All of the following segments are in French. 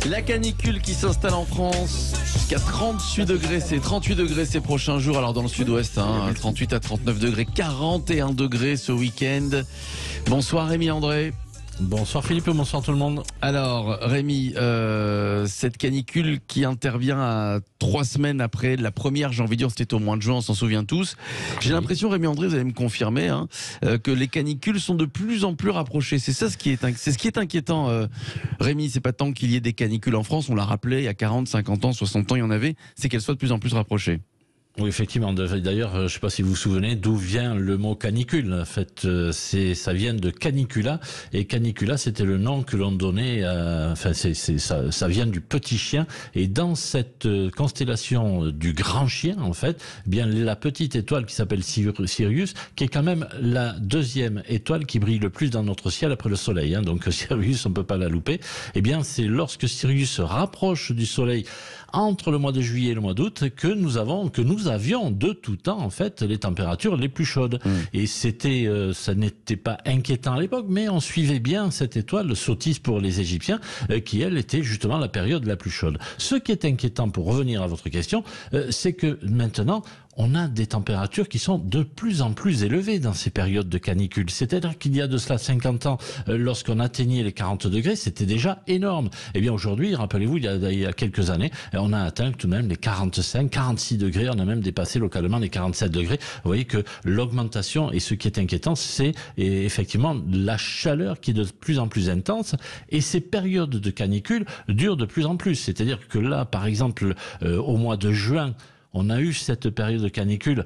La canicule qui s'installe en France jusqu'à 38 degrés, c'est 38 degrés ces prochains jours. Alors dans le sud-ouest, 38 à 39 degrés, 41 degrés ce week-end. Bonsoir Rémi André. Bonsoir Philippe, bonsoir tout le monde. Alors Rémi, cette canicule qui intervient à 3 semaines après la première, j'ai envie de dire c'était au mois de juin, on s'en souvient tous. J'ai l'impression, Rémi André, vous allez me confirmer, que les canicules sont de plus en plus rapprochées. C'est ça ce qui est inquiétant, Rémi. C'est pas tant qu'il y ait des canicules en France, on l'a rappelé, il y a 40, 50 ans, 60 ans, il y en avait, c'est qu'elles soient de plus en plus rapprochées. Oui, effectivement. D'ailleurs, je ne sais pas si vous vous souvenez d'où vient le mot canicule. En fait, ça vient de canicula. Et canicula, c'était le nom que l'on donnait. Ça vient du petit chien. Et dans cette constellation du grand chien, en fait, eh bien la petite étoile qui s'appelle Sirius, qui est quand même la deuxième étoile qui brille le plus dans notre ciel après le Soleil. Donc Sirius, on ne peut pas la louper. Eh bien, c'est lorsque Sirius se rapproche du Soleil entre le mois de juillet et le mois d'août que nous avions de tout temps en fait les températures les plus chaudes. Et ça n'était pas inquiétant à l'époque, mais on suivait bien cette étoile, Sothis pour les Égyptiens, qui elle était justement la période la plus chaude. Ce qui est inquiétant, pour revenir à votre question, c'est que maintenant on a des températures qui sont de plus en plus élevées dans ces périodes de canicule. C'est-à-dire qu'il y a de cela 50 ans, lorsqu'on atteignait les 40 degrés, c'était déjà énorme. Eh bien aujourd'hui, rappelez-vous, il y a quelques années, on a atteint tout de même les 45, 46 degrés, on a même dépassé localement les 47 degrés. Vous voyez que l'augmentation, et ce qui est inquiétant, c'est effectivement la chaleur qui est de plus en plus intense, et ces périodes de canicule durent de plus en plus. C'est-à-dire que là, par exemple, au mois de juin, on a eu cette période de canicule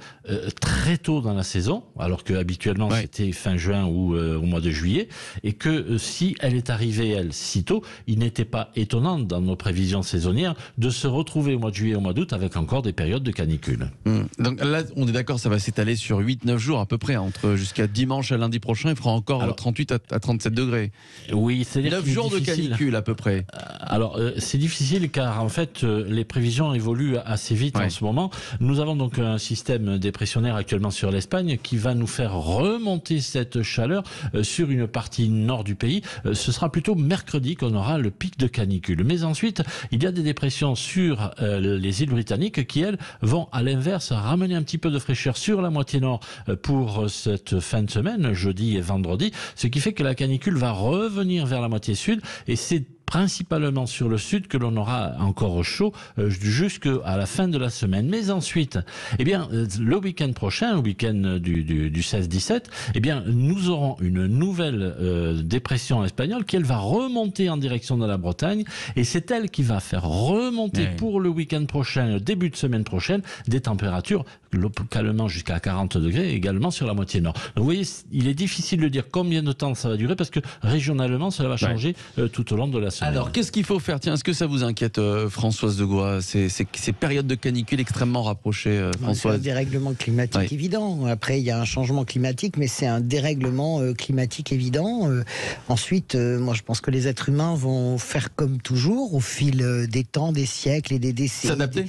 très tôt dans la saison, alors que habituellement c'était fin juin ou au mois de juillet, et que si elle est arrivée, elle, si tôt, il n'était pas étonnant dans nos prévisions saisonnières de se retrouver au mois de juillet et au mois d'août avec encore des périodes de canicule. Donc là, on est d'accord, ça va s'étaler sur 8-9 jours à peu près, entre jusqu'à dimanche à lundi prochain, il fera encore 38 à 37 degrés. Oui, c'est 9 jours de canicule à peu près. Alors c'est difficile car en fait les prévisions évoluent assez vite en ce moment. Nous avons donc un système dépressionnaire actuellement sur l'Espagne qui va nous faire remonter cette chaleur sur une partie nord du pays. Ce sera plutôt mercredi qu'on aura le pic de canicule. Mais ensuite, il y a des dépressions sur les îles britanniques qui, elles, vont à l'inverse ramener un petit peu de fraîcheur sur la moitié nord pour cette fin de semaine, jeudi et vendredi, ce qui fait que la canicule va revenir vers la moitié sud, et c'est principalement sur le sud que l'on aura encore chaud jusqu'à la fin de la semaine. Mais ensuite, eh bien, le week-end prochain, le week-end du 16-17, eh bien, nous aurons une nouvelle dépression espagnole qui, elle, va remonter en direction de la Bretagne, et c'est elle qui va faire remonter pour le week-end prochain, le début de semaine prochaine, des températures localement jusqu'à 40 degrés, également sur la moitié nord. Donc, vous voyez, il est difficile de dire combien de temps ça va durer, parce que régionalement, ça va changer tout au long de la semaine. Alors, qu'est-ce qu'il faut faire? Tiens, est-ce que ça vous inquiète, Françoise de Gois, ces périodes de canicule extrêmement rapprochées, Françoise? C'est un dérèglement climatique évident. Après, il y a un changement climatique, mais c'est un dérèglement climatique évident. Ensuite, moi, je pense que les êtres humains vont faire comme toujours, au fil des temps, des siècles et des décennies. S'adapter?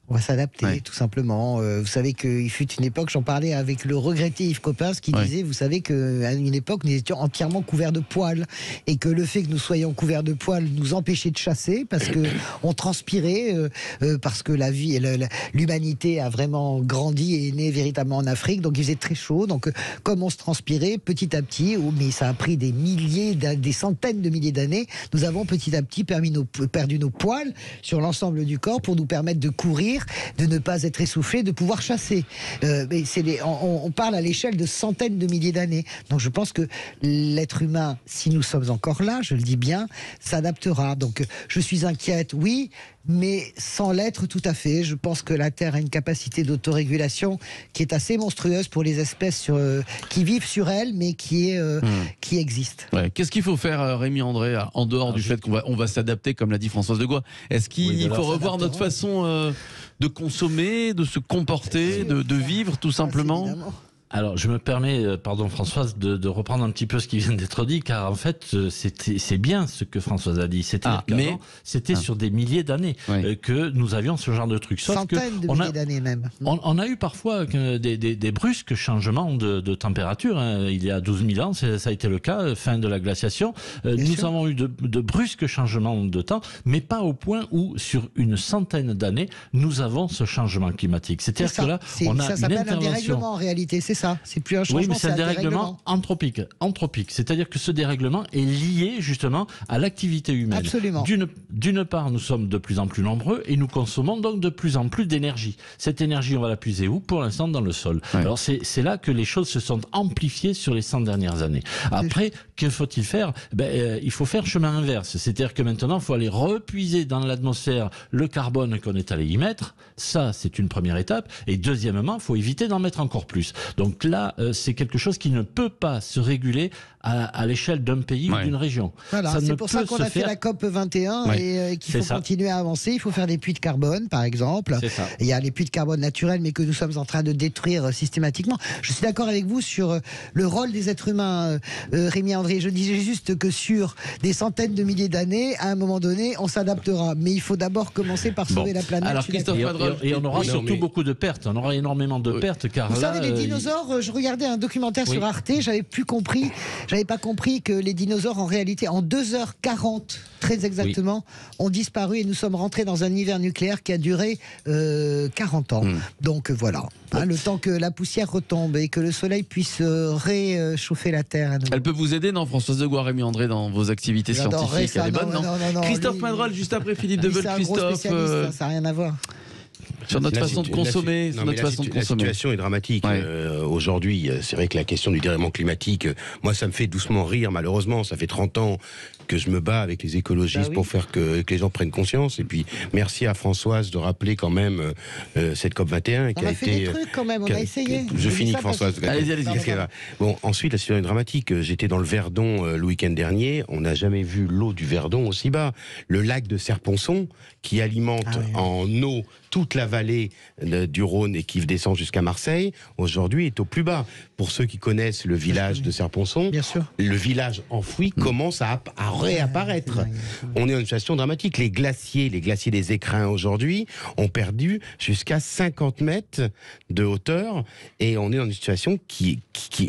On va s'adapter, tout simplement. Vous savez qu'il fut une époque, j'en parlais avec le regretté Yves Coppens, qui disait, vous savez qu'à une époque, nous étions entièrement couverts de poils, et que le fait que nous soyons couverts de poils nous empêchait de chasser, parce que on transpirait, parce que l'humanité a vraiment grandi et est née véritablement en Afrique, donc il faisait très chaud. Donc, comme on se transpirait, petit à petit, mais ça a pris des centaines de milliers d'années, nous avons petit à petit perdu nos poils sur l'ensemble du corps pour nous permettre de courir, de ne pas être essoufflé, de pouvoir chasser. Mais on parle à l'échelle de centaines de milliers d'années. Donc je pense que l'être humain, si nous sommes encore là, je le dis bien, s'adaptera. Donc je suis inquiète, oui, mais sans l'être tout à fait. Je pense que la Terre a une capacité d'autorégulation qui est assez monstrueuse pour les espèces qui vivent sur elle, mais qui existent. Qu'est-ce qu'il faut faire, Rémi André, en dehors du fait qu'on va s'adapter, comme l'a dit Françoise de Gois? Est-ce qu'il faut revoir notre façon de consommer, de se comporter, de vivre tout simplement? Alors, je me permets, pardon Françoise, de reprendre un petit peu ce qui vient d'être dit, car en fait, c'est bien ce que Françoise a dit. C'était sur des milliers d'années que nous avions ce genre de truc. Sauf centaines de milliers d'années même. On a eu parfois des brusques changements de température. Hein. Il y a 12 000 ans, ça a été le cas, fin de la glaciation. Nous avons eu de brusques changements de temps, mais pas au point où, sur une centaine d'années, nous avons ce changement climatique. C'est-à-dire que là, on a ça s'appelle un dérèglement en réalité, c'est ça. C'est plus un changement, oui, mais c'est un dérèglement anthropique. C'est-à-dire que ce dérèglement est lié justement à l'activité humaine. Absolument. D'une part, nous sommes de plus en plus nombreux et nous consommons donc de plus en plus d'énergie. Cette énergie, on va la puiser où? Pour l'instant, dans le sol. Ouais. Alors c'est là que les choses se sont amplifiées sur les 100 dernières années. Après, que faut-il faire? Il faut faire chemin inverse. C'est-à-dire que maintenant, il faut aller repuiser dans l'atmosphère le carbone qu'on est allé y mettre. Ça, c'est une première étape. Et deuxièmement, il faut éviter d'en mettre encore plus. Donc là, c'est quelque chose qui ne peut pas se réguler à l'échelle d'un pays ou d'une région. Voilà, c'est pour ça qu'on a fait la COP 21 et qu'il faut continuer à avancer. Il faut faire des puits de carbone, par exemple. Il y a les puits de carbone naturels, mais que nous sommes en train de détruire systématiquement. Je suis d'accord avec vous sur le rôle des êtres humains, Rémi André. Je disais juste que sur des centaines de milliers d'années, à un moment donné, on s'adaptera. Mais il faut d'abord commencer par sauver la planète. Alors, et on aura surtout beaucoup de pertes. On aura énormément de pertes, car vous savez, les dinosaures, je regardais un documentaire sur Arte, j'avais pas compris que les dinosaures, en réalité, en 2h40, très exactement, ont disparu et nous sommes rentrés dans un hiver nucléaire qui a duré 40 ans. Donc voilà, le temps que la poussière retombe et que le soleil puisse réchauffer la Terre. Elle peut vous aider, non, Françoise de Gouard, Rémi André, dans vos activités scientifiques? Elle est bonne, non? Christophe Madrol, juste après Philippe de Christophe. Ça n'a rien à voir. Sur notre façon de consommer. La situation est dramatique. Aujourd'hui, c'est vrai que la question du dérèglement climatique, moi, ça me fait doucement rire, malheureusement. Ça fait 30 ans que je me bats avec les écologistes pour faire que les gens prennent conscience. Et puis, merci à Françoise de rappeler quand même cette COP21 qui a été... des trucs quand même, on a essayé. Je finis, Françoise. Allez-y. Bon, ensuite, la situation est dramatique. J'étais dans le Verdon le week-end dernier. On n'a jamais vu l'eau du Verdon aussi bas. Le lac de Serponçon, qui alimente en eau toute la vallée du Rhône et qui descend jusqu'à Marseille, aujourd'hui est au plus bas. Pour ceux qui connaissent le village de Serponçon, le village enfoui commence à réapparaître. On est dans une situation dramatique. Les glaciers des écrins aujourd'hui ont perdu jusqu'à 50 mètres de hauteur et on est dans une situation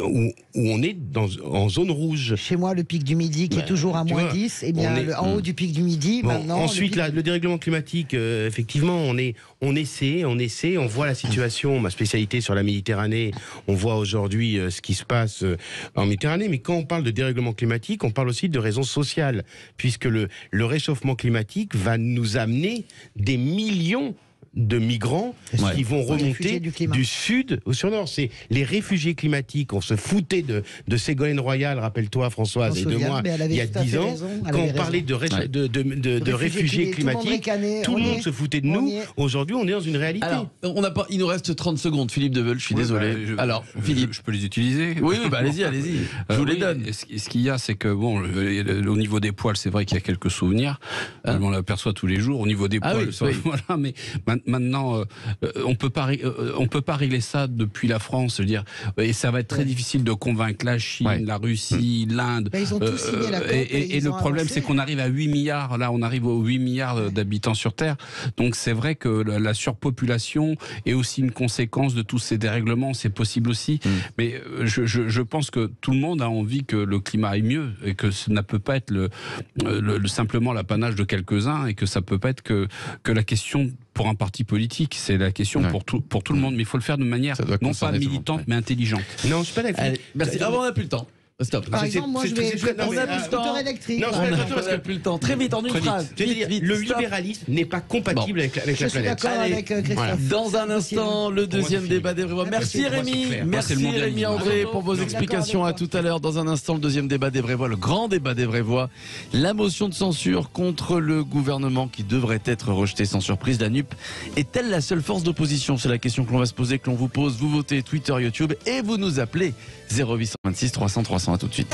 où on est en zone rouge. Chez moi, le pic du Midi qui est toujours à moins 10, et bien en haut du pic du Midi, maintenant... Ensuite, le dérèglement climatique, effectivement, on essaie, on voit la situation, ma spécialité sur la Méditerranée, on voit aujourd'hui ce qui se passe en Méditerranée, mais quand on parle de dérèglement climatique, on parle aussi de raisons sociales, puisque le réchauffement climatique va nous amener des millions de migrants qui vont remonter du sud au nord. C'est les réfugiés climatiques. On se foutait de Ségolène Royal, rappelle-toi Françoise, et de moi, il y a 10 ans, quand on parlait de réfugiés climatiques, tout le monde se foutait de nous. Aujourd'hui, on est dans une réalité. Alors, il nous reste 30 secondes, Philippe Deveul, je suis désolé. Alors, Philippe. Je peux les utiliser? Oui, allez-y. Je vous les donne. Ce qu'il y a, c'est que, au niveau des poils, c'est vrai qu'il y a quelques souvenirs. On l'aperçoit tous les jours. Au niveau des poils, voilà, mais maintenant, on peut pas régler ça depuis la France, je veux dire, et ça va être très difficile de convaincre la Chine, la Russie, l'Inde. Ils ont tous signé la COP et le problème, c'est qu'on arrive à 8 milliards. Là, on arrive aux 8 milliards d'habitants sur Terre. Donc, c'est vrai que la surpopulation est aussi une conséquence de tous ces dérèglements. C'est possible aussi. Mais je pense que tout le monde a envie que le climat aille mieux et que ça ne peut pas être simplement l'apanage de quelques-uns et que ça peut pas être que la question pour un parti politique, c'est la question pour tout le monde, mais il faut le faire de manière non pas militante mais intelligente. Non, je suis pas d'accord. Merci. On n'a plus le temps. Stop. Par exemple, moi je vais on a plus le temps. Électrique. On n'a plus le temps. Très vite, en une phrase. Le libéralisme n'est pas compatible avec la planète. Je suis d'accord avec Christophe. Dans un instant, le deuxième débat des Vrais Voix. Merci Rémi. Merci Rémi André pour vos explications. À tout à l'heure. Dans un instant, le deuxième débat des Vraies Voix, le grand débat des Vraies Voix. La motion de censure contre le gouvernement qui devrait être rejetée sans surprise. La NUP est-elle la seule force d'opposition? C'est la question que l'on va se poser, que l'on vous pose. Vous votez Twitter, YouTube et vous nous appelez 0826 300 300. À tout de suite.